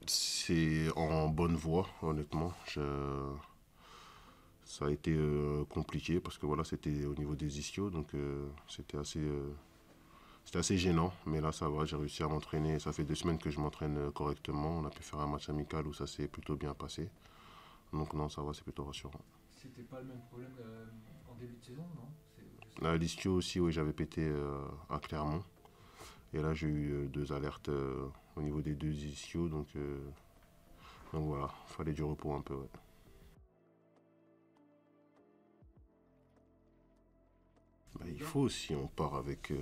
C'est en bonne voie, honnêtement. Ça a été compliqué parce que voilà, c'était au niveau des ischios, donc c'était assez gênant. Mais là, ça va, j'ai réussi à m'entraîner. Ça fait 2 semaines que je m'entraîne correctement. On a pu faire un match amical où ça s'est plutôt bien passé. Donc non, ça va, c'est plutôt rassurant. C'était pas le même problème en début de saison, non? À l'ischio aussi, oui, j'avais pété à Clermont. Et là, j'ai eu 2 alertes au niveau des 2 ischios, donc voilà, fallait du repos un peu. Ouais. Bah, il faut, si on part avec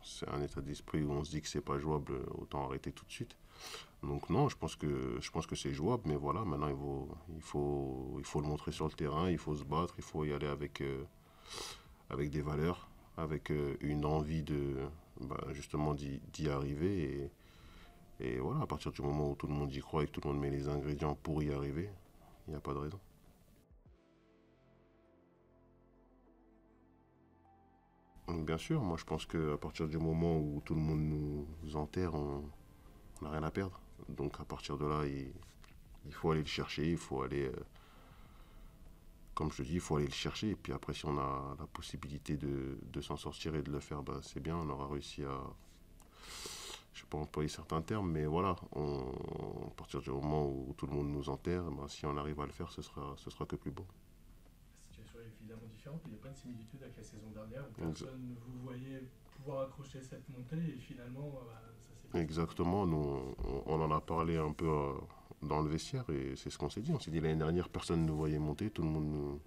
c'est un état d'esprit où on se dit que c'est pas jouable, autant arrêter tout de suite. Donc non, je pense que c'est jouable, mais voilà, maintenant il faut le montrer sur le terrain, il faut se battre, il faut y aller avec des valeurs, avec une envie de justement d'y arriver et voilà, à partir du moment où tout le monde y croit et que tout le monde met les ingrédients pour y arriver, il n'y a pas de raison. Donc, bien sûr, moi je pense qu'à partir du moment où tout le monde nous enterre, on n'a rien à perdre. Donc à partir de là, il faut aller le chercher, il faut aller, comme je te dis, il faut aller le chercher. Et puis après, si on a la possibilité de s'en sortir et de le faire, bah, c'est bien, on aura réussi à, je ne vais pas employer certains termes, mais voilà, à partir du moment où tout le monde nous enterre, bah, si on arrive à le faire, ce sera que plus beau. La situation est évidemment différente, il n'y a pas de similitude avec la saison dernière où personne ne vous voyait pouvoir accrocher cette montée et finalement ça s'est passé comme ça. Exactement, nous, on en a parlé un peu dans le vestiaire et c'est ce qu'on s'est dit. On s'est dit l'année dernière, personne ne nous voyait monter, tout le monde nous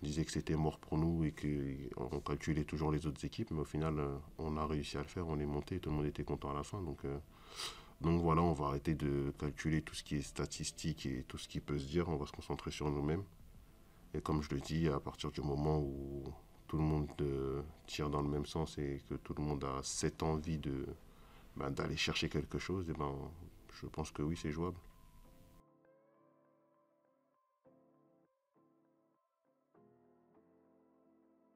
disait que c'était mort pour nous et qu'on calculait toujours les autres équipes, mais au final, on a réussi à le faire, on est monté, tout le monde était content à la fin. Donc voilà, on va arrêter de calculer tout ce qui est statistique et tout ce qui peut se dire, on va se concentrer sur nous-mêmes. Et comme je le dis, à partir du moment où tout le monde tire dans le même sens et que tout le monde a cette envie d'aller chercher quelque chose, et ben, je pense que oui, c'est jouable.